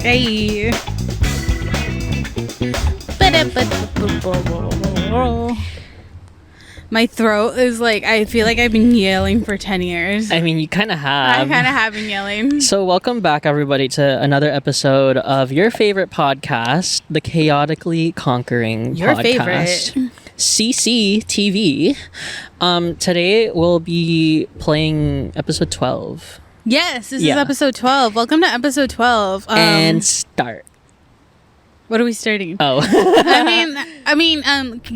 Hey. My throat is like, I feel like I've been yelling for 10 years. I mean, you kind of have. I kind of have been yelling. So welcome back, everybody, to another episode of your favorite podcast, the Chaotically Conquering Your podcast. favorite. CCTV. Today we'll be playing episode 12. Yes, this is episode 12. Welcome to episode 12. And start. What are we starting? Oh.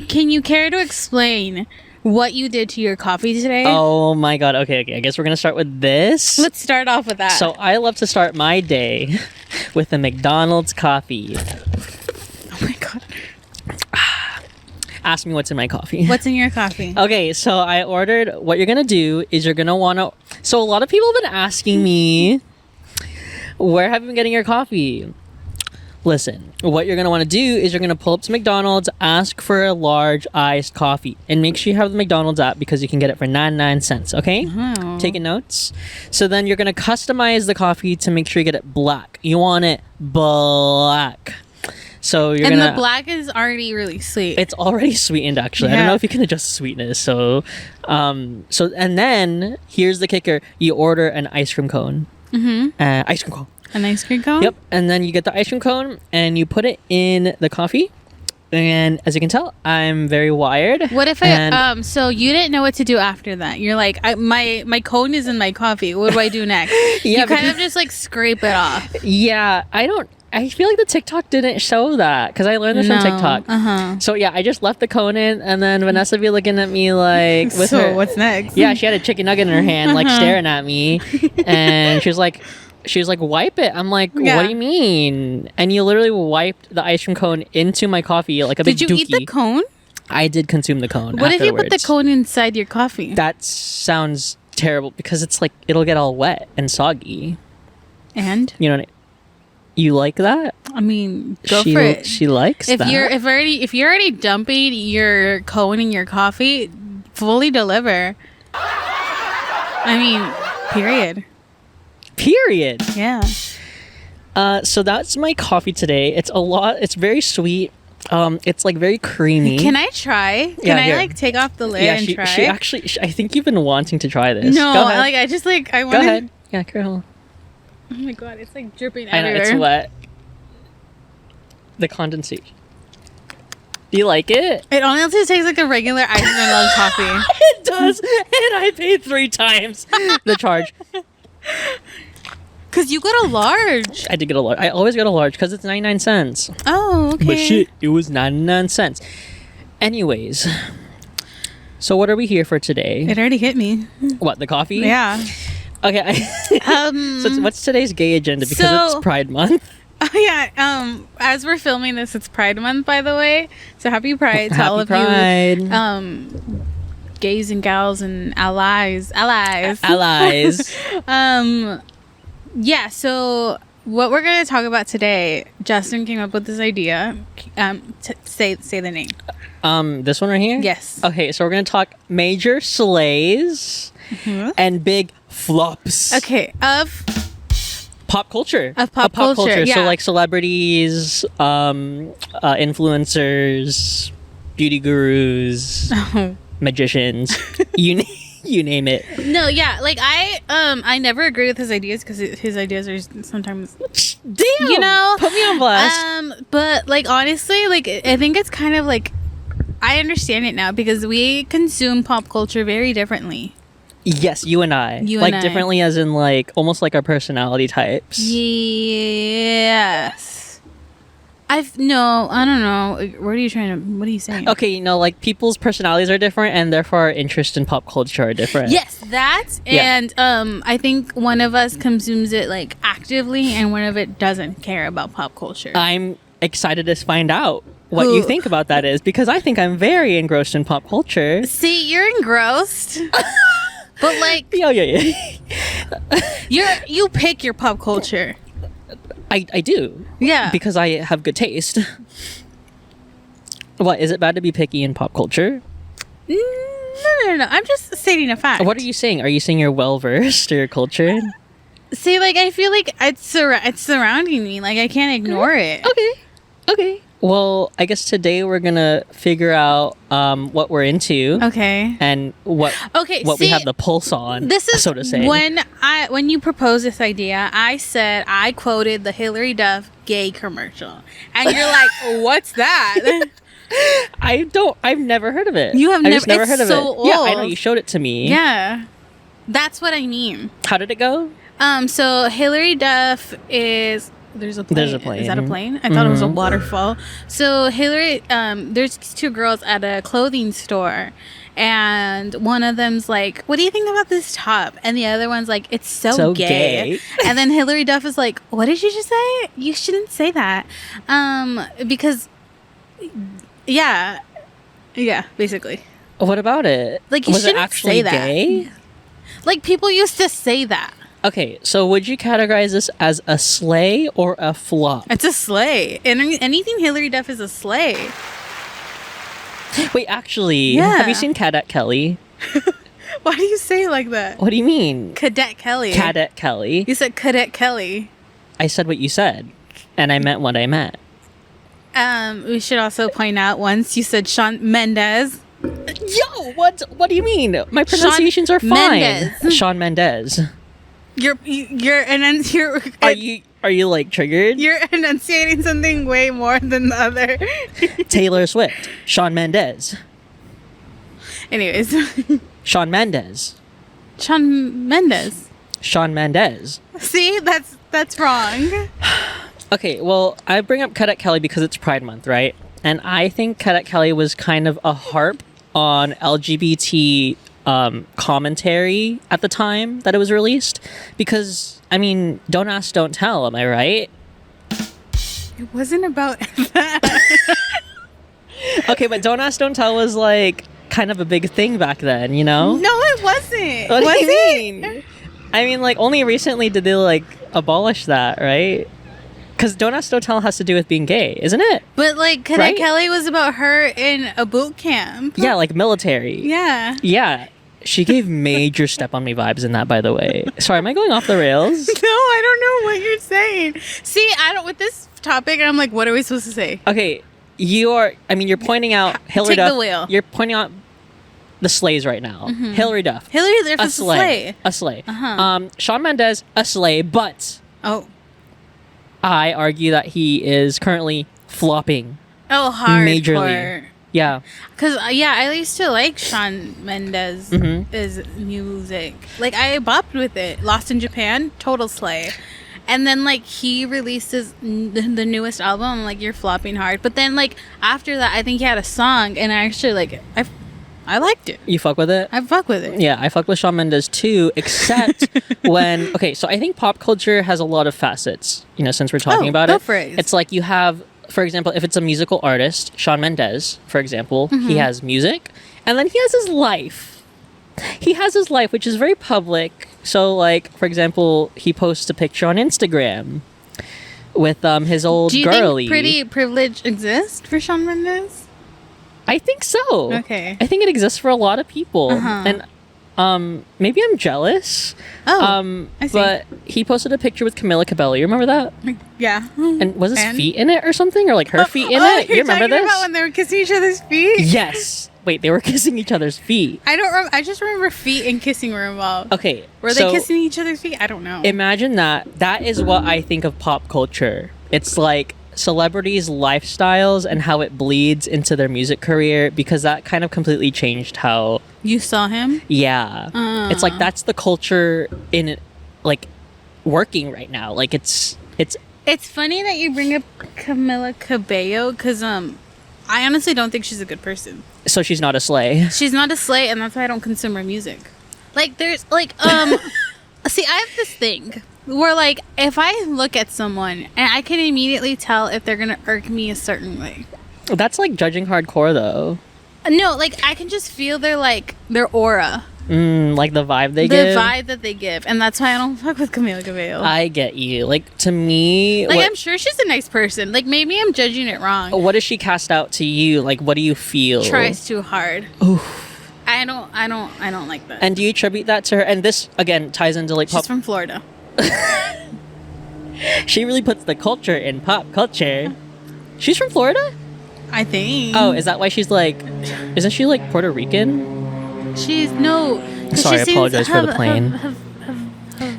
Can you care to explain what you did to your coffee today? Oh my god. Okay. I guess we're going to start with this. Let's start off with that. So I love to start my day with a McDonald's coffee. Oh my god. Ask me what's in my coffee. What's in your coffee? Okay, so I ordered, what you're going to do is you're going to want to, so a lot of people have been asking me, where have you been getting your coffee? Listen, what you're going to want to do is you're going to pull up to McDonald's, ask for a large iced coffee, and make sure you have the McDonald's app because you can get it for 99 cents, okay? Oh. Taking notes? So then you're going to customize the coffee to make sure you get it black. You want it black. So you're and gonna, the black is already really sweet. it's already sweetened, actually. I don't know if you can adjust sweetness. So and then here's the kicker: you order an ice cream cone. Ice cream cone. An ice cream cone? Yep. And then you get the ice cream cone and you put it in the coffee. And as you can tell, I'm very wired. What if so you didn't know what to do after that? You're like, my cone is in my coffee. What do I do next? Yeah, you kind of just like scrape it off. Yeah, I feel like the TikTok didn't show that because I learned this from TikTok. So yeah, I just left the cone in, and then Vanessa be looking at me like, with so her, what's next? Yeah, she had a chicken nugget in her hand, like staring at me, and she was like, wipe it. I'm like, what do you mean? And you literally wiped the ice cream cone into my coffee like a big dookie. Did you eat the cone? I did consume the cone. What if you put the afterwards. cone inside your coffee? That sounds terrible because it's like it'll get all wet and soggy. And you know what you like that? I mean, go for it. She likes that. If you're already dumping your cone in your coffee, fully deliver. I mean, period. Yeah. So that's my coffee today. It's very sweet. It's like very creamy. Can I try? Can I like take off the lid and try? She actually, I think you've been wanting to try this. No, Go ahead. I want to. Go ahead. Yeah, girl. Oh my god, it's like dripping I know, everywhere. it's wet. The condensation. Do you like it? It honestly tastes like a regular iced vanilla coffee. It does, and I paid 3 times the charge. Cause you got a large. I did get a large. I always get a large because it's 99 cents. Oh, okay. But shit, it was 99 cents. Anyways, so what are we here for today? It already hit me. What, the coffee? Yeah. Okay. So what's today's gay agenda? Because it's Pride Month. Oh yeah. As we're filming this, it's Pride Month, by the way. So happy Pride to all of Pride. you. Gays and gals and allies. Yeah. So what we're gonna talk about today, Justin came up with this idea. Say the name. This one right here. Yes. Okay, so we're gonna talk major slays and big flops. Okay. Of pop culture. Of pop culture. Yeah. So like celebrities, influencers, beauty gurus, magicians, you name it. No, yeah, like I never agree with his ideas because his ideas are sometimes, damn, you know, put me on blast. But like honestly, like I think it's kind of like I understand it now because we consume pop culture very differently. Yes, you and I. Differently as in like almost like our personality types. Yes. I don't know. What are you saying? Okay, like people's personalities are different and therefore our interest in pop culture are different. Yes, that. Yeah. And I think one of us consumes it like actively and one of it doesn't care about pop culture. I'm excited to find out what you think about that is because I think I'm very engrossed in pop culture. See, you're engrossed. But like, yeah. you pick your pop culture. I do. Yeah. Because I have good taste. What, is it bad to be picky in pop culture? No. I'm just stating a fact. What are you saying? Are you saying you're well versed or you're cultured? See, like, I feel like it's surrounding me. Like, I can't ignore it. Okay. Well, I guess today we're gonna figure out what we're into. Okay. And what we have the pulse on. This is so to say. When you proposed this idea, I quoted the Hilary Duff gay commercial, and you're like, "What's that?" I've never heard of it. You have never heard of it. Old. Yeah, I know, you showed it to me. Yeah, that's what I mean. How did it go? So Hilary Duff is. There's a plane. Is that a plane? I thought it was a waterfall. So Hilary, there's two girls at a clothing store, and one of them's like, "What do you think about this top?" And the other one's like, "It's so gay." And then Hilary Duff is like, "What did you just say? You shouldn't say that." Because, yeah, basically. What about it? Like, you was shouldn't it actually say that. gay? Like, people used to say that. Okay, so would you categorize this as a slay or a flop? It's a slay. Anything Hilary Duff is a slay. Wait, actually, Yeah. have you seen Cadet Kelly? Why do you say it like that? What do you mean? Cadet Kelly. Cadet Kelly. You said Cadet Kelly. I said what you said, and I meant what I meant. We should also point out once you said Shawn Mendes. Yo, what do you mean? My pronunciations are fine. Mendes. Shawn Mendes. You're Are you like triggered? you're enunciating something way more than the other. Taylor Swift. Shawn Mendes. Anyways, Shawn Mendes. Shawn Mendes. Shawn Mendes. See, that's wrong. Okay, well, I bring up Cadet Kelly because it's Pride Month, right? And I think Cadet Kelly was kind of a harp on LGBT commentary at the time that it was released. Because, I mean, don't ask, don't tell, am I right? It wasn't about that. Okay, but don't ask, don't tell was like kind of a big thing back then, you know? No, it wasn't. What was do you it? mean? I mean, like, only recently did they, like, abolish that, right? Because Don't Ask, Don't Tell has to do with being gay, isn't it? But, like, Cadet Right? Kelly was about her in a boot camp. Yeah, like military. Yeah. Yeah. She gave major Step On Me vibes in that, by the way. Sorry, am I going off the rails? No, I don't know what you're saying. See, with this topic, I'm like, what are we supposed to say? Okay, you're pointing out Hilary Take Duff. the wheel. You're pointing out the slays right now. Hilary Duff. Hilary Duff is a slay. A slay. Uh-huh. Shawn Mendes, a slay, but Oh. I argue that he is currently flopping. Oh, hard. Majorly. Yeah. Because, I used to like Shawn Mendes' music. Like, I bopped with it. Lost in Japan, total slay. And then, like, he releases the newest album. I'm like, you're flopping hard. But then, like, after that, I think he had a song, and I actually, like, I liked it. You fuck with it? I fuck with it. Yeah, I fuck with Shawn Mendes too, except when... Okay, so I think pop culture has a lot of facets, since we're talking about go it. for it. It's like you have, for example, if it's a musical artist, Shawn Mendes, for example, he has music, and then he has his life. He has his life, which is very public. So, like, for example, he posts a picture on Instagram with his old Do you girlie. think pretty privilege exists for Shawn Mendes? I think so. Okay. I think it exists for a lot of people. Uh-huh. And maybe I'm jealous. Oh, I see. But he posted a picture with Camila Cabello. You remember that? Yeah. And was his And? feet in it or something? Or like her feet in it? You You're remember talking this? about when they were kissing each other's feet? Yes. Wait, they were kissing each other's feet. I just remember feet and kissing were involved. Okay. Were they kissing each other's feet? I don't know. Imagine that. That is what I think of pop culture. It's like celebrities' lifestyles and how it bleeds into their music career, because that kind of completely changed how... You saw him? Yeah. It's like that's the culture in like working right now. Like it's funny that you bring up Camila Cabello, because I honestly don't think she's a good person. so she's not a slay. She's not a slay, and that's why I don't consume her music. Like, there's like see, I have this thing where, like, if I look at someone and I can immediately tell if they're gonna irk me a certain way. That's like judging hardcore though. No, like, I can just feel their aura. Like the vibe they The give. vibe that they give. And that's why I don't fuck with Camila Cabello. I get you. Like, to me, Like, I'm sure she's a nice person. Like, maybe I'm judging it wrong. what does she cast out to you? Like, what do you feel? Tries too hard. Oof. I don't like that. And do you attribute that to her? And this again ties into like She's from Florida. She really puts the culture in pop culture. She's from Florida? I think. Oh, is that why she's like... Isn't she like Puerto Rican? She's... No. Sorry, I apologize for the plane.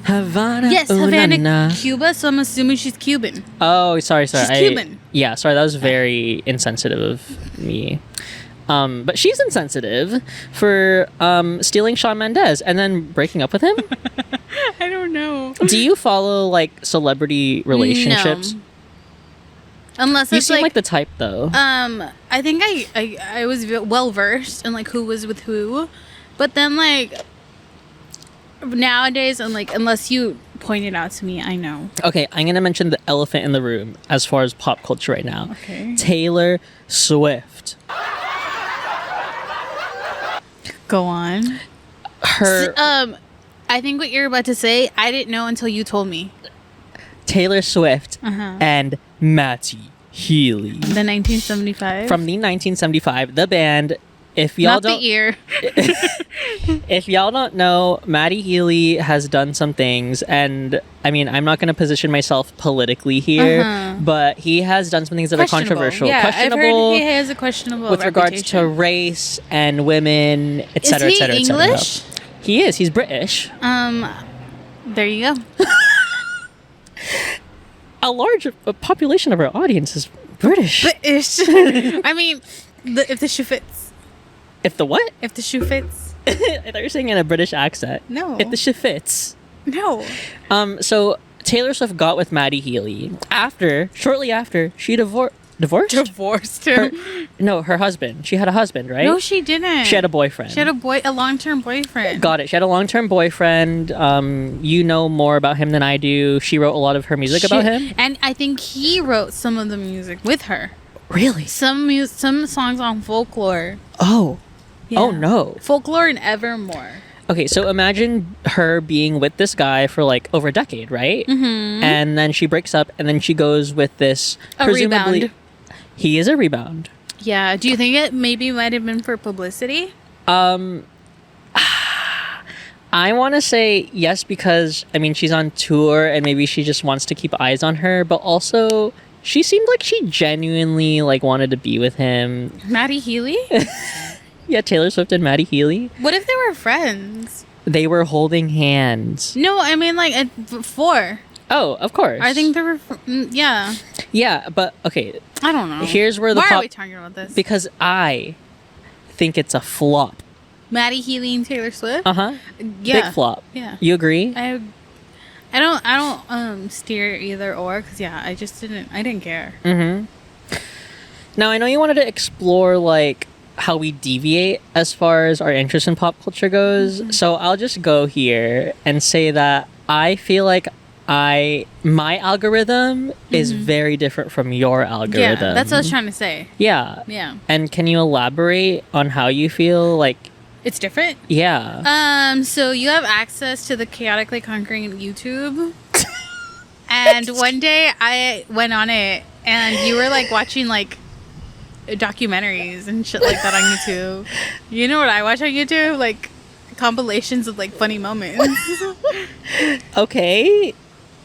Havana. Yes, Havana, Cuba, so I'm assuming she's Cuban. Oh, sorry. She's Cuban. Yeah, sorry, that was very insensitive of me. But she's insensitive for stealing Shawn Mendes and then breaking up with him. I don't know. Do you follow like celebrity relationships? No. Unless you it's seem like the type though. I think I was well versed in like who was with who, but then like nowadays I'm like, unless you point it out to me, I know. Okay, I'm gonna mention the elephant in the room as far as pop culture right now. Okay. Taylor Swift. Go on. I think what you're about to say, I didn't know until you told me. Taylor Swift and Matty Healy. The 1975? From the 1975, the band. If y'all Not don't, the year. If y'all don't know, Matty Healy has done some things, and I mean, I'm not going to position myself politically here, but he has done some things that are controversial. Yeah, questionable. I've heard he has a questionable with regards to race and women, etc., etc., etc. English? He is. He's British. There you go. A large population of our audience is British. British. I mean, if the shoe fits. If the what? If the shoe fits. I thought you were saying in a British accent. No. If the shoe fits. No. So Taylor Swift got with Matty Healy shortly after she divorced him. Her husband. She had a husband, right? No, she didn't. She had a boyfriend. She had a long-term boyfriend. Got it. She had a long-term boyfriend. You know more about him than I do. She wrote a lot of her music about him. And I think he wrote some of the music with her. Really? Some songs on Folklore. Oh. Yeah. Oh, no. Folklore and Evermore. Okay, so imagine her being with this guy for like over a decade, right? Mm-hmm. And then she breaks up, and then she goes with this presumably rebound. He is a rebound. Yeah. Do you think it maybe might have been for publicity? I want to say yes, because I mean she's on tour and maybe she just wants to keep eyes on her, but also she seemed like she genuinely like wanted to be with him. Matty Healy? Yeah, Taylor Swift and Matty Healy. What if they were friends? They were holding hands. No, I mean like before. Oh, of course. I think they were. Yeah. Yeah, but okay. I don't know. Here's where Why are we talking about this? Because I think it's a flop. Matty Healy and Taylor Swift. Yeah. Big flop. Yeah. You agree? I don't steer either or, because I didn't care. Now I know you wanted to explore like how we deviate as far as our interest in pop culture goes, so I'll just go here and say that I feel like my algorithm is very different from your algorithm. Yeah, that's what I was trying to say. Yeah. And can you elaborate on how you feel like it's different? Yeah. So you have access to the Chaotically Conquering YouTube. And one day I went on it and you were like watching like documentaries and shit like that on YouTube. You know what I watch on YouTube? Like compilations of like funny moments. Okay.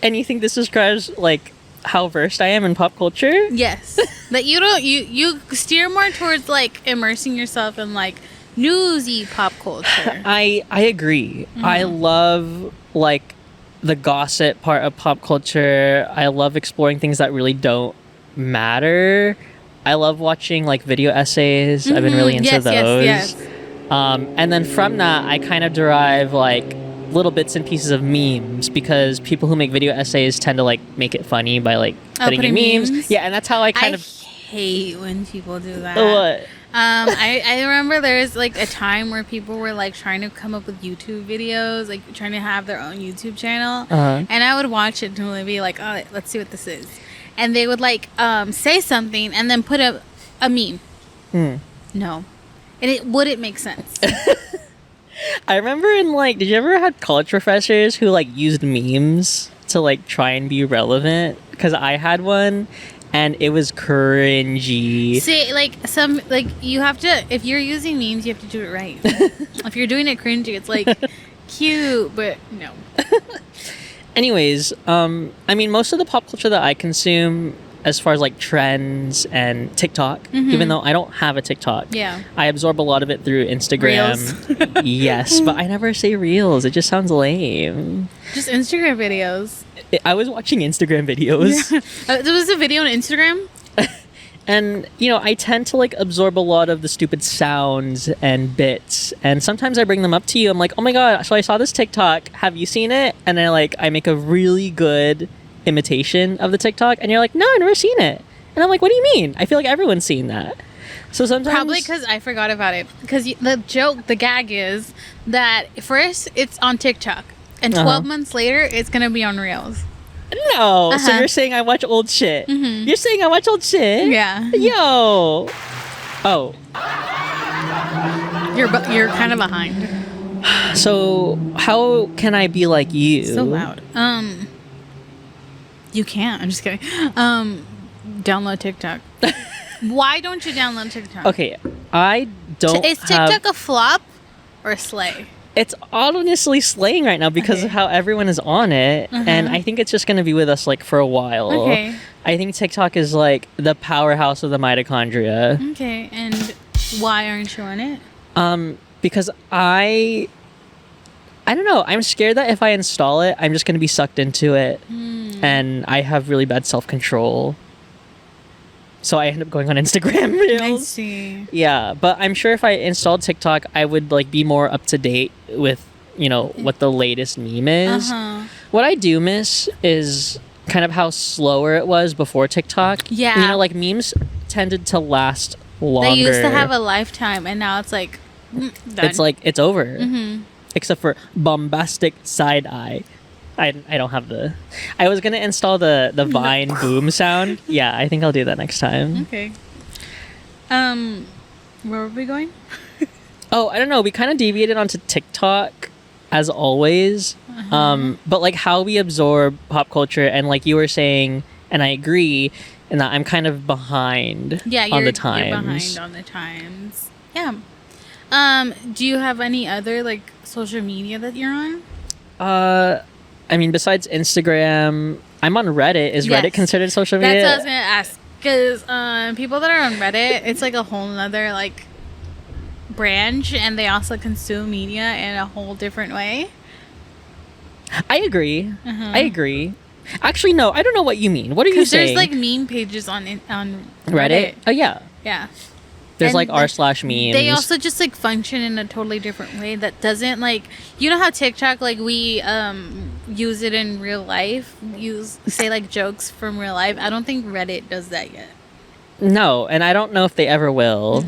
And you think this describes like how versed I am in pop culture? Yes. That you steer more towards like immersing yourself in like newsy pop culture. I agree. I love like the gossip part of pop culture. I love exploring things that really don't matter. I love watching like video essays. I've been really into those. Yes. And then from that, I kind of derive like little bits and pieces of memes, because people who make video essays tend to like make it funny by like putting in memes. Yeah, and that's how I hate when people do that. What? I remember there was like a time where people were like trying to come up with YouTube videos, like trying to have their own YouTube channel, and I would watch it and really be like, oh, let's see what this is, and they would like say something and then put a meme. No, and it wouldn't make sense. I remember in like, did you ever have college professors who like used memes to like try and be relevant? Because I had one. And it was cringy. See, like you have to, if you're using memes, you have to do it right. If you're doing it cringy, it's like cute, but no. Anyways, I mean, most of the pop culture that I consume, as far as like trends and TikTok, even though I don't have a TikTok, I absorb a lot of it through Instagram. Reels. Yes, but I never say reels. It just sounds lame. Just Instagram videos. I was watching Instagram videos. Yeah. There was a video on Instagram. And, you know, I tend to like absorb a lot of the stupid sounds and bits. And sometimes I bring them up to you. I'm like, oh my God, so I saw this TikTok. Have you seen it? And I make a really good imitation of the TikTok. And you're like, no, I've never seen it. And I'm like, what do you mean? I feel like everyone's seen that. So sometimes. Probably because I forgot about it. Because the gag is that first it's on TikTok. And 12 months later, it's going to be on Reels. No. So you're saying I watch old shit. You're saying I watch old shit? Yeah. Yo. Oh. You're kind of behind. So how can I be like you? So loud. You can't. I'm just kidding. Download TikTok. Why don't you download TikTok? Okay. I don't Is TikTok a flop or a slay? It's honestly slaying right now because of how everyone is on it. And I think it's just going to be with us like for a while. Okay. I think TikTok is like the powerhouse of the mitochondria. Okay. And why aren't you on it? Because I don't know. I'm scared that if I install it, I'm just going to be sucked into it. And I have really bad self-control. So I end up going on Instagram Reels. I see. Yeah, but I'm sure if I installed TikTok, I would like be more up to date with, you know, what the latest meme is. What I do miss is kind of how slower it was before TikTok. Yeah. You know, like memes tended to last longer. They used to have a lifetime, and now it's like done. It's like it's over. Except for bombastic side eye. I don't have the. I was gonna install the Vine boom sound. Yeah, I think I'll do that next time. Okay. Where were we going? Oh, I don't know. We kind of deviated onto TikTok, as always. But like how we absorb pop culture, and like you were saying, and I agree, in that I'm kind of behind. Yeah, on the times. You're behind on the times. Yeah. Do you have any other like social media that you're on? I mean, besides Instagram, I'm on Reddit. Is Reddit considered social media? That's what I was gonna ask. Because people that are on Reddit, it's like a whole nother like branch, and they also consume media in a whole different way. I agree. I agree. Actually, no, I don't know what you mean. What are you saying? There's like meme pages on Reddit. Oh yeah. Yeah. There's and like r/memes. They also just like function in a totally different way that doesn't like, you know how TikTok, like we use it in real life, say like jokes from real life. I don't think Reddit does that yet. No, and I don't know if they ever will.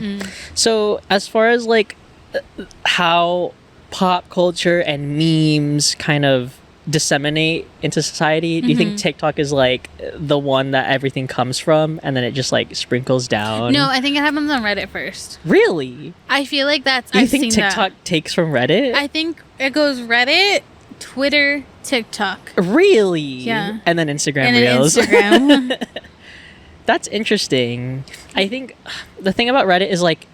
So as far as like how pop culture and memes kind of disseminate into society, do you think TikTok is like the one that everything comes from, and then it just like sprinkles down? No, I think it happens on Reddit first. Really? I feel like that's. You think TikTok takes from Reddit? I think it goes Reddit, Twitter, TikTok. Really? Yeah. And then Instagram and Reels. Then Instagram. That's interesting. I think the thing about Reddit is like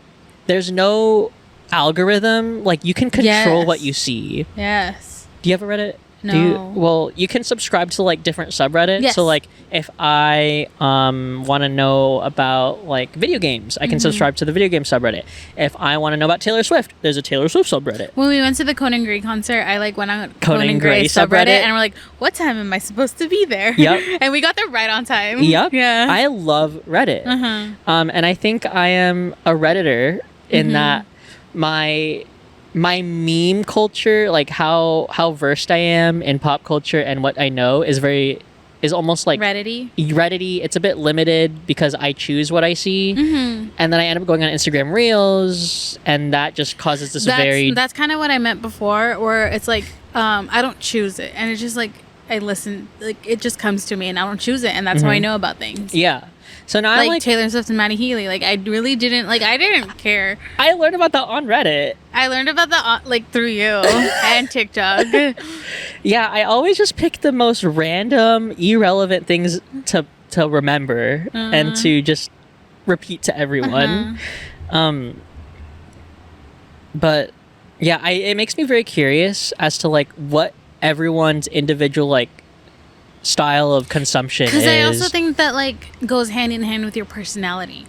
there's no algorithm. Like you can control what you see. Yes. Do you have a Reddit? No. Well, you can subscribe to like different subreddits. Yes. So like if I want to know about like video games, I can subscribe to the video game subreddit. If I want to know about Taylor Swift, there's a Taylor Swift subreddit. When we went to the Conan Gray concert, I like went on Conan Gray subreddit, and we're like, what time am I supposed to be there? Yep. And we got there right on time. Yep. Yeah. I love Reddit. And I think I am a Redditor in that my meme culture, like how versed I am in pop culture and what I know is almost like Reddity. It's a bit limited because I choose what I see, and then I end up going on Instagram Reels, and that just causes this That's kind of what I meant before, where it's like I don't choose it, and it's just like I listen, like it just comes to me, and I don't choose it, and that's how I know about things. Yeah. So now like Taylor Swift and Maddie Healy. Like I really didn't I didn't care. I learned about that on Reddit. I learned about that like through you and TikTok. Yeah, I always just pick the most random, irrelevant things to remember and to just repeat to everyone. But yeah, it makes me very curious as to like what everyone's individual like style of consumption is. Because I also think that like goes hand in hand with your personality.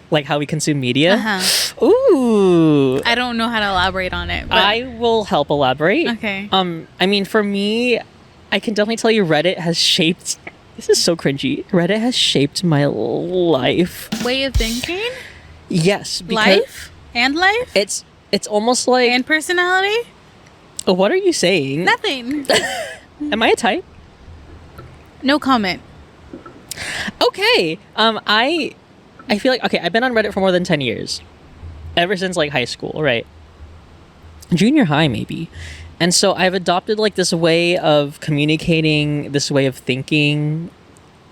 Like how we consume media? Uh-huh. Ooh. I don't know how to elaborate on it. But... I will help elaborate. Okay. I mean, for me, I can definitely tell you Reddit has shaped... This is so cringy. Reddit has shaped my life. Way of thinking? Yes. Life? And life? It's almost like... And personality? What are you saying? Nothing. Am I a type? No comment. Okay. I feel like... Okay, I've been on Reddit for more than 10 years. Ever since, like, high school, right? Junior high, maybe. And so I've adopted, like, this way of communicating, this way of thinking,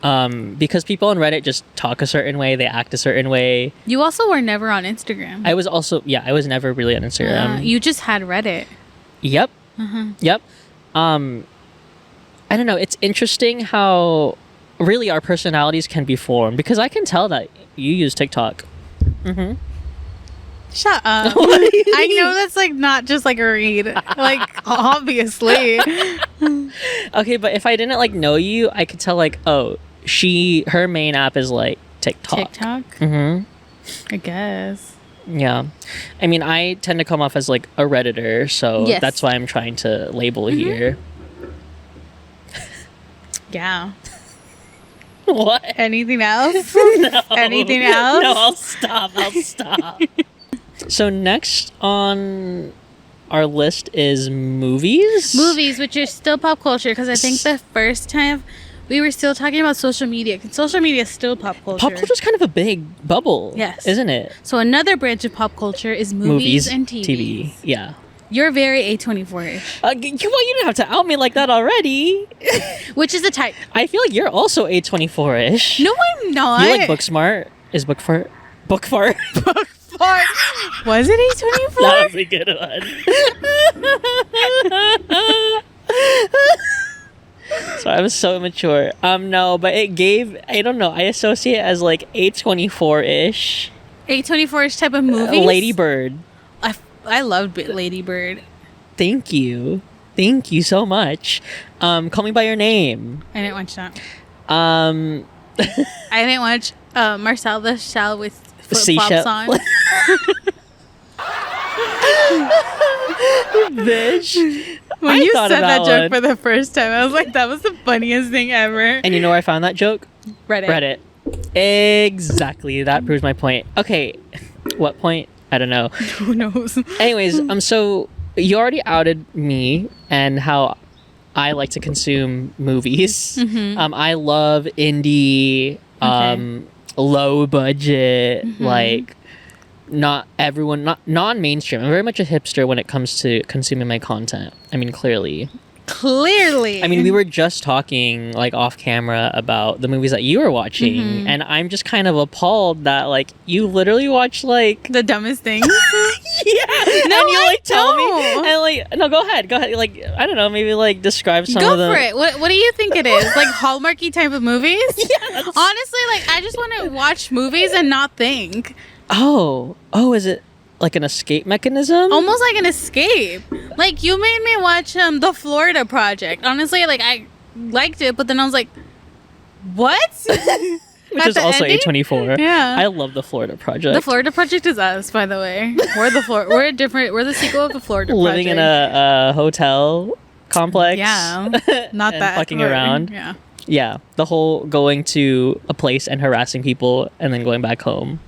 because people on Reddit just talk a certain way, they act a certain way. You also were never on Instagram. I was never really on Instagram. You just had Reddit. Yep. Yep. I don't know. It's interesting how really our personalities can be formed, because I can tell that you use TikTok. Mm-hmm. Shut up. I know that's like not just like a read. Like obviously. Okay, but if I didn't like know you, I could tell like, oh, her main app is like TikTok. TikTok? Mm-hmm. I guess. Yeah. I mean, I tend to come off as like a Redditor, so yes. That's why I'm trying to label here. Yeah. What? Anything else? No. Anything else? No, I'll stop. So next on our list is movies. Movies, which are still pop culture, because I think the first time we were still talking about social media. Social media is still pop culture. Pop culture is kind of a big bubble. Yes. Isn't it? So another branch of pop culture is movies and TV. Yeah. You're very A24-ish. Well, you didn't have to out me like that already. Which is a type. I feel like you're also A24-ish. No, I'm not. You like Booksmart? Is Bookfart? Bookfart? Was it A24? That was a good one. So I was so immature. No, but it gave, I don't know, I associate it as like A24-ish. A24-ish type of movies? Lady Bird. I loved Lady Bird. Thank you so much. Call Me by Your Name. I didn't watch that. I didn't watch Marcel the Shell with flip-flops on. Bitch. When you said that joke for the first time, I was like, that was the funniest thing ever. And you know where I found that joke? Reddit. Exactly. That proves my point. Okay. What point? I don't know. Who knows? Anyways, so you already outed me and how I like to consume movies. Mm-hmm. I love indie, low budget, like not non-mainstream. I'm very much a hipster when it comes to consuming my content. I mean, clearly. I mean, we were just talking like off camera about the movies that you were watching, and I'm just kind of appalled that like you literally watch like the dumbest things. Yeah, no, and you like tell me, and like no, go ahead. Like I don't know, maybe like describe some of them. Go for it. What do you think it is? Like Hallmarky type of movies? Yes. Honestly, like I just want to watch movies and not think. Oh, is it like an escape mechanism? Almost like an escape. Like you made me watch The Florida Project. Honestly, like I liked it, but then I was like, what? Which is also A24. Yeah. I love The Florida Project. The Florida Project is us, by the way. We're the sequel of The Florida Project. Living in a hotel complex. Yeah. Not and that. Fucking around. Yeah. Yeah. The whole going to a place and harassing people and then going back home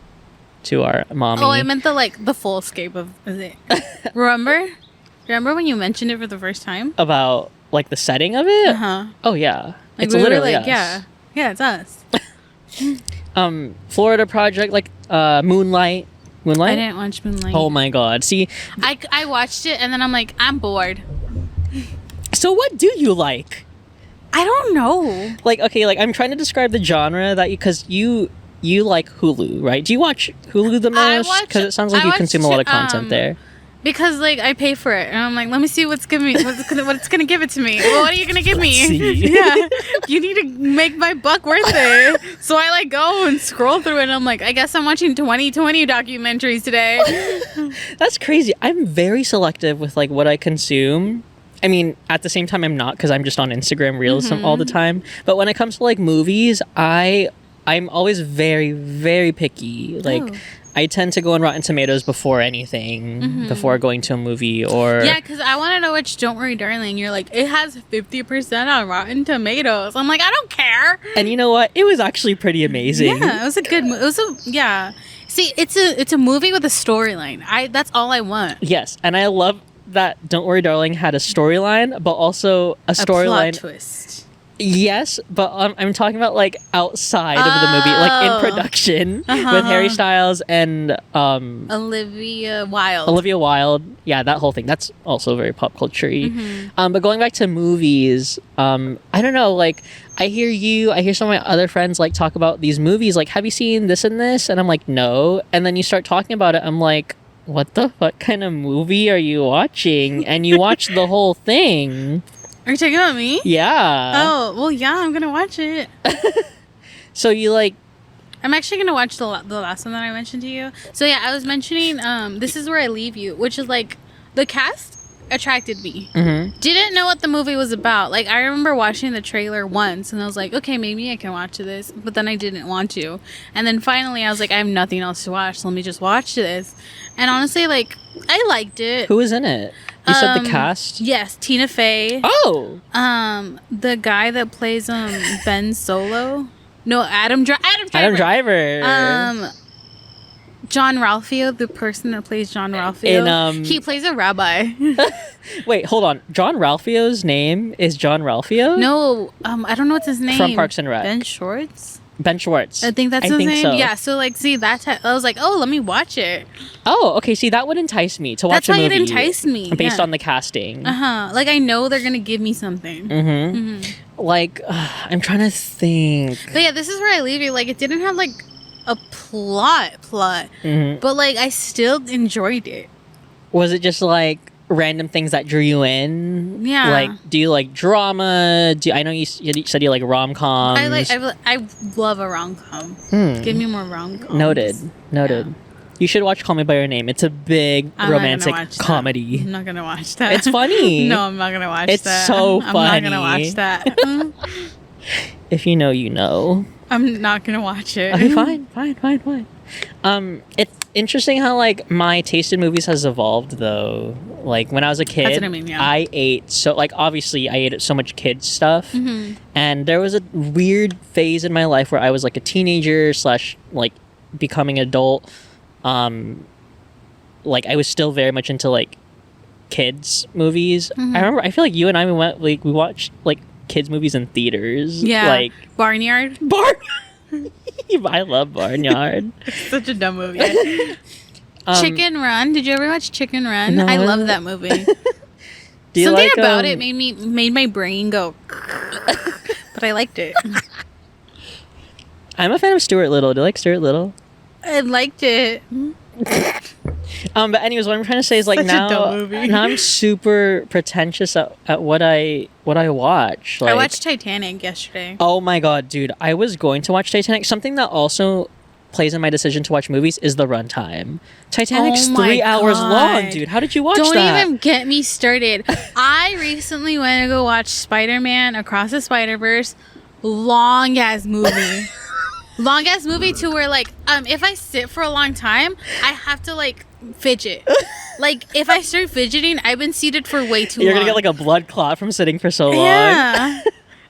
to our mommy. Oh, I meant the full escape of it. Remember when you mentioned it for the first time? About like the setting of it? Uh-huh. Oh yeah. Like, it's we literally were like, us. Yeah, it's us. Florida Project, like Moonlight. I didn't watch Moonlight. Oh my god. See, I watched it and then I'm like, I'm bored. So what do you like? I don't know. Like, okay, like I'm trying to describe the genre that because you like Hulu, right? Do you watch Hulu the most? Because it sounds like you consume a lot of content there. Because like I pay for it, and I'm like, let me see what's gonna give it to me. Well, what are you gonna give me? Yeah, you need to make my buck worth it. So I like go and scroll through it, and I'm like, I guess I'm watching 2020 documentaries today. That's crazy. I'm very selective with like what I consume. I mean, at the same time, I'm not, because I'm just on Instagram Reels all the time. But when it comes to like movies, I'm always very, very picky. Like, I tend to go on Rotten Tomatoes before anything, before going to a movie or... Yeah, because I want to watch Don't Worry Darling. You're like, it has 50% on Rotten Tomatoes. I'm like, I don't care. And you know what? It was actually pretty amazing. Yeah, it was a good movie. Yeah. See, it's a movie with a storyline. That's all I want. Yes, and I love that Don't Worry Darling had a storyline, but also a storyline... A plot twist. Yes, but I'm talking about like outside of the movie, like in production with Harry Styles and Olivia Wilde. Olivia Wilde, yeah, that whole thing. That's also very pop culture-y. But going back to movies, I don't know. Like, I hear some of my other friends like talk about these movies. Like, have you seen this and this? And I'm like, no. And then you start talking about it. I'm like, what the fuck kind of movie are you watching? And you watch the whole thing. Are you talking about me? Yeah. Oh, well, yeah, I'm going to watch it. So you like... I'm actually going to watch the last one that I mentioned to you. So, yeah, I was mentioning This Is Where I Leave You, which is, like, the cast attracted me. Didn't know what the movie was about. Like, I remember watching the trailer once, and I was like, okay, maybe I can watch this. But then I didn't want to. And then finally, I was like, I have nothing else to watch, so let me just watch this. And honestly, like, I liked it. Who was in it? You said the cast? Yes, Tina Fey. Oh! The guy that plays Ben Solo. No, Adam Driver. Adam Driver. John Ralphio, the person that plays John Ralphio. He plays a rabbi. Wait, hold on. John Ralphio's name is John Ralphio? No, I don't know what's his name. From Parks and Rec. Ben Schwartz? Ben Schwartz. I think that's his name. So. Yeah, so like, see, I was like, oh, let me watch it. Oh, okay. See, that would entice me to watch a movie. That's why it enticed me. Based on the casting. Like, I know they're going to give me something. Like, I'm trying to think. But yeah, This Is Where I Leave You. Like, it didn't have, like, a plot. But, like, I still enjoyed it. Was it just, like, random things that drew you in? Yeah. Like, do you like drama? I know you said you like rom-coms. I love a rom-com. Give me more rom-coms. Noted. Yeah. You should watch Call Me By Your Name. It's a big romantic comedy. I'm not gonna watch that. It's funny. No, I'm not gonna watch that. It's so funny. I'm not gonna watch that. If you know, you know. I'm not gonna watch it. Okay, fine. It's interesting how like my taste in movies has evolved though. Like when I was a kid, that's what I mean, yeah. I ate obviously I ate so much kids stuff, and there was a weird phase in my life where I was like a teenager / like becoming adult. Like I was still very much into like kids movies. I feel like you and I we watched like kids movies in theaters. Yeah, like Barnyard. I love Barnyard. It's such a dumb movie. Chicken Run. Did you ever watch Chicken Run? No, I love that movie. Something like, about it made my brain go. But I liked it. I'm a fan of Stuart Little. Do you like Stuart Little? I liked it. But anyways, what I'm trying to say is like now I'm super pretentious at what I watch. Like, I watched Titanic yesterday. Oh my god, dude! I was going to watch Titanic. Something that also plays in my decision to watch movies is the runtime. Titanic's 3 hours long, dude. How did you watch that? Don't even get me started. I recently went to go watch Spider-Man Across the Spider-Verse. Long ass movie. Long ass movie to where like if I sit for a long time, I have to like fidget. Like if I start fidgeting, I've been seated for way too long. You're gonna get like a blood clot from sitting for so long. Yeah.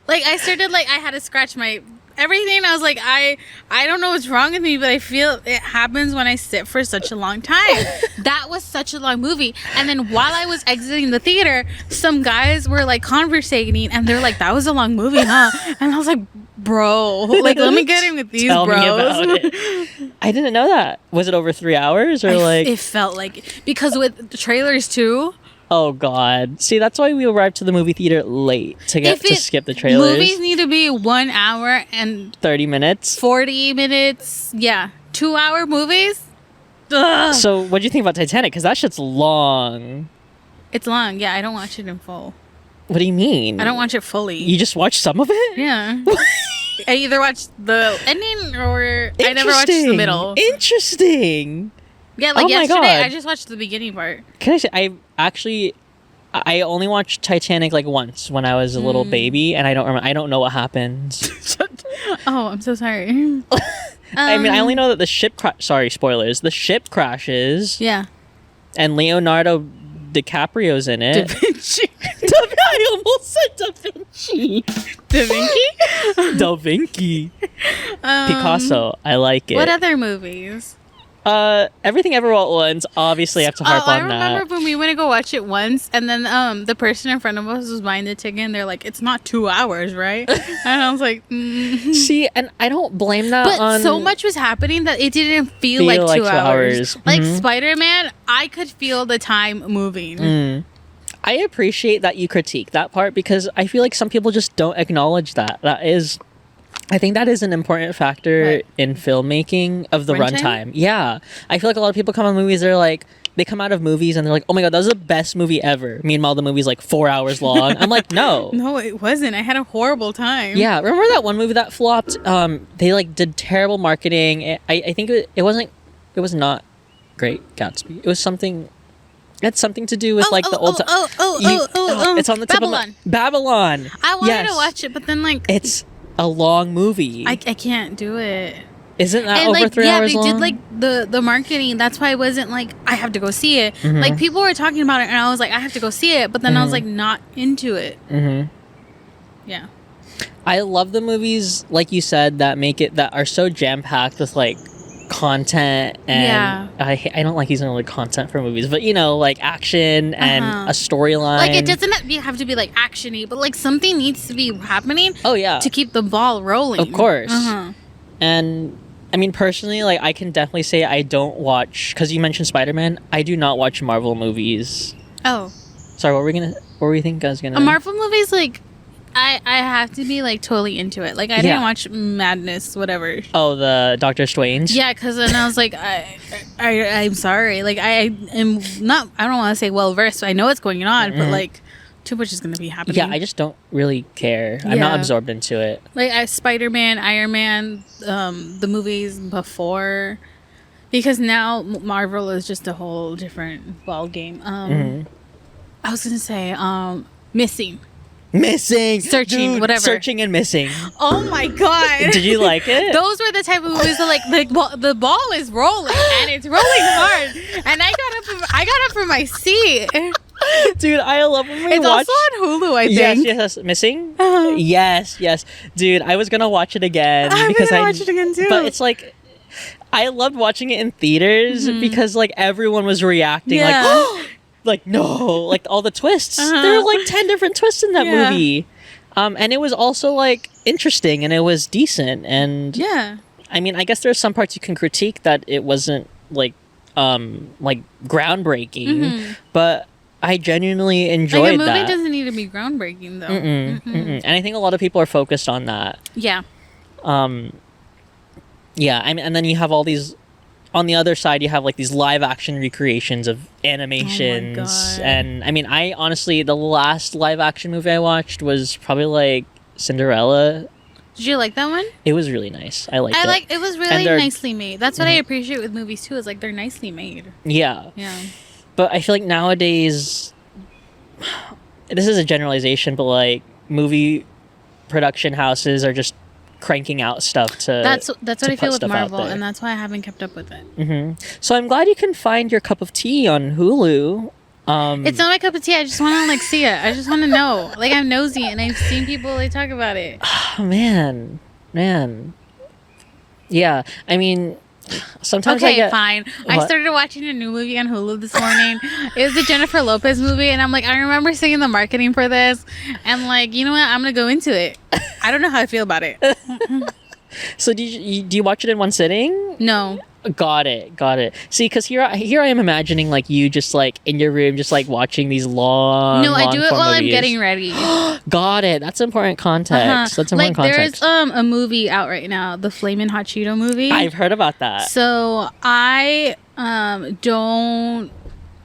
Like I started like I had to scratch my everything. I was like I don't know what's wrong with me, but I feel it happens when I sit for such a long time. That was such a long movie. And then while I was exiting the theater, some guys were like conversating and they're like, that was a long movie, huh? And I was like, bro, like let me get in with these Tell bros. Me about it. I didn't know that. Was it over 3 hours or like? It felt like because with the trailers too. Oh God! See, that's why we arrived to the movie theater late to skip the trailers. Movies need to be 1 hour and 30 minutes, 40 minutes. Yeah, 2 hour movies. Ugh. So, what do you think about Titanic? Because that shit's long. It's long. Yeah, I don't watch it in full. What do you mean? I don't watch it fully. You just watch some of it? Yeah. I either watch the ending or I never watched the middle. Interesting. Yeah, like yesterday, I just watched the beginning part. Can I say, I actually I only watched Titanic like once when I was a little baby, and I don't remember. I don't know what happens. Oh, I'm so sorry. I mean, I only know that the ship. Sorry, spoilers. The ship crashes. Yeah. And Leonardo DiCaprio's in it. Da Vinci. I almost said Da Vinci. Da Vinci. Da Vinci. Picasso. I like it. What other movies? Everything Ever All at Once. Obviously, I have to harp on that. I remember when we went to go watch it once, and then the person in front of us was buying the ticket, and they're like, "It's not 2 hours, right?" And I was like, See, and I don't blame that. But so much was happening that it didn't feel like 2 hours. Like Spider-Man, I could feel the time moving. I appreciate that you critique that part because I feel like some people just don't acknowledge that. I think that is an important factor in filmmaking of the runtime. Yeah. I feel like a lot of people come on movies, they come out of movies and they're like, oh my God, that was the best movie ever. Meanwhile, the movie's like 4 hours long. I'm like, no. No, it wasn't. I had a horrible time. Yeah. Remember that one movie that flopped? They like did terrible marketing. I think it was not Great Gatsby. It was something... It had something to do with the old time. It's on the tip Babylon. of my... Babylon. I wanted to watch it, but then it's a long movie. I can't do it. Isn't that over 3 hours long? Yeah, they did the marketing. That's why I wasn't like, I have to go see it. Like people were talking about it and I was like, I have to go see it. But then I was like, not into it. Yeah. I love the movies, like you said, that are so jam-packed with like content and I don't like using the word content for movies, but like action and a storyline. Like it doesn't have to be like actiony, but like something needs to be happening. Oh yeah, to keep the ball rolling. Of course. And I mean, personally, like I can definitely say I don't watch, because you mentioned Spider-Man. I do not watch Marvel movies. Oh, sorry. What were you thinking I was gonna? A Marvel movies like. I have to be like totally into it. Like I didn't watch Madness, whatever. Oh, the Doctor Strange. Yeah, because then I was like, I'm sorry. Like I am not. I don't want to say well versed. I know what's going on, but like too much is going to be happening. Yeah, I just don't really care. I'm not absorbed into it. Like Spider-Man, Iron Man, the movies before, because now Marvel is just a whole different ball game. I was gonna say Missing, searching, dude, whatever, searching and missing. Oh my God! Did you like it? Those were the type of movies that like the ball is rolling and it's rolling hard, and I got up from my seat. Dude, I love when we watch. It's also on Hulu, I think. Yes. Missing. Yes. Dude, I was gonna watch it again because I watch it again too. But it's like, I loved watching it in theaters because like everyone was reacting like. Oh! Like, no, like all the twists. There were like 10 different twists in that movie. And it was also like interesting and it was decent. And I mean, I guess there's some parts you can critique that it wasn't like groundbreaking, but I genuinely enjoyed that. Like a movie doesn't need to be groundbreaking though. And I think a lot of people are focused on that. Yeah. Yeah, I mean, and then you have all these. On the other side, you have like these live action recreations of animations. Oh my God. And I mean, I honestly, the last live action movie I watched was probably like Cinderella. Did you like that one? It was really nice. I liked it. It was really nicely made. That's what I appreciate with movies too, is like they're nicely made. Yeah. Yeah. But I feel like nowadays, this is a generalization, but like movie production houses are just cranking out stuff to that's what I feel with Marvel, and that's why I haven't kept up with it. So I'm glad you can find your cup of tea on Hulu. It's not my cup of tea. I just want to like see it. I just want to know. Like I'm nosy, and I've seen people like talk about it. Oh, man. Yeah, I mean, sometimes fine. What? I started watching a new movie on Hulu this morning. It was the Jennifer Lopez movie, and I'm like, I remember seeing the marketing for this, and like, you know what? I'm gonna go into it. I don't know how I feel about it. So do you watch it in one sitting? No. Got it. See, because here I am imagining like you just like in your room, just like watching these long. No, I do it while movies. I'm getting ready. Got it. That's important context. That's important context. There's a movie out right now, the Flamin' Hot Cheeto movie. I've heard about that. So I don't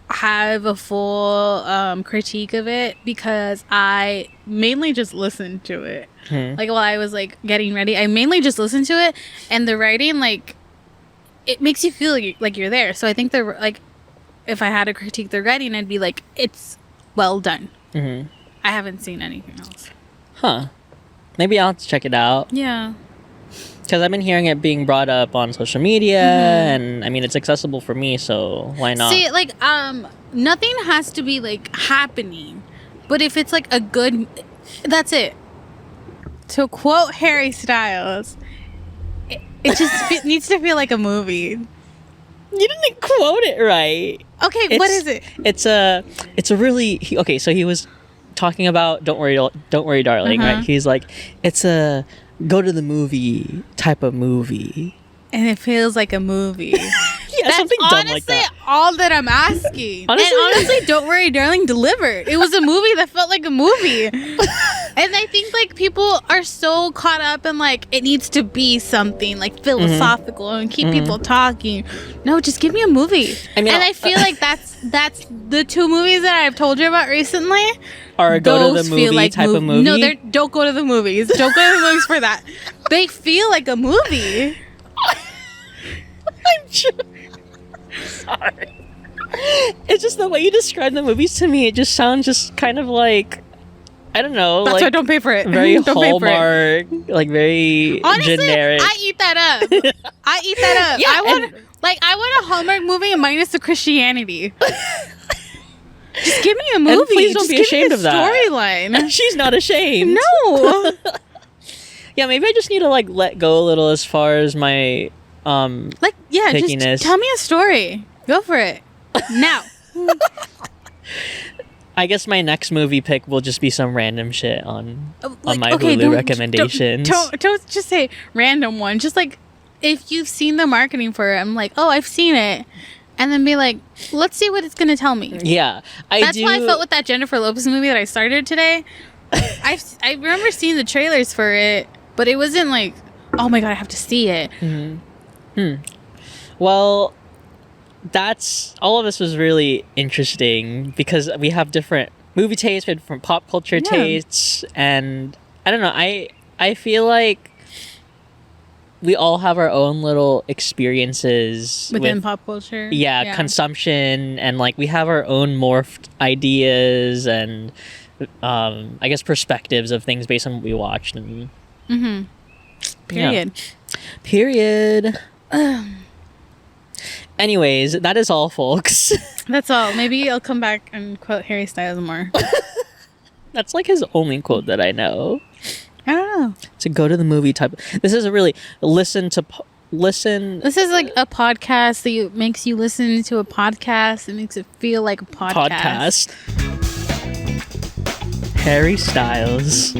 have a full critique of it because I mainly just listened to it. Like while I was like getting ready, I mainly just listened to it, and the writing like. It makes you feel like you're there. So I think they're like, if I had to critique their writing, I'd be like, it's well done. Mm-hmm. I haven't seen anything else. Huh. Maybe I'll have to check it out. Yeah. Because I've been hearing it being brought up on social media, and I mean, it's accessible for me, so why not? See, like, nothing has to be, like, happening. But if it's, like, a good... That's it. To quote Harry Styles, it just needs to feel like a movie. You didn't quote it right. Okay, what is it? It's a really... Okay, so he was talking about Don't Worry, Darling, right? He's like, it's a go to the movie type of movie. And it feels like a movie. Yeah, that's something dumb like that. Honestly, all that I'm asking. Honestly, Don't Worry, Darling delivered. It was a movie that felt like a movie. And I think, like, people are so caught up in, like, it needs to be something, like, philosophical and keep people talking. No, just give me a movie. I mean, and I feel like that's the two movies that I've told you about recently. Or go to the movie like type of movie? No, don't go to the movies. Don't go to the movies for that. They feel like a movie. I'm sorry. It's just the way you describe the movies to me. It just sounds just kind of like, I don't know. That's like, why don't pay for it. Very don't Hallmark, like very honestly, generic. I eat that up. Yeah, I want a Hallmark movie minus the Christianity. Just give me a movie. And please don't be ashamed of that storyline. She's not ashamed. No. Yeah, maybe I just need to like let go a little as far as my pickiness. Just tell me a story. Go for it. Now. I guess my next movie pick will just be some random shit on my Hulu recommendations. Don't just say random one. Just like if you've seen the marketing for it, I'm like, oh, I've seen it. And then be like, let's see what it's going to tell me. Yeah. That's why I felt with that Jennifer Lopez movie that I started today. I remember seeing the trailers for it, but it wasn't like, oh my God, I have to see it. Well, all of this was really interesting because we have different movie tastes, we have different pop culture tastes, and I don't know, I feel like we all have our own little experiences within pop culture. Yeah, consumption, and like we have our own morphed ideas and I guess perspectives of things based on what we watched. And Period. Yeah. Period. Anyways, that is all, folks. That's all. Maybe I'll come back and quote Harry Styles more. That's like his only quote that I know. I don't know. To go to the movie type. This is a really listen. This is like a podcast that makes you listen to a podcast. It makes it feel like a podcast. Harry Styles.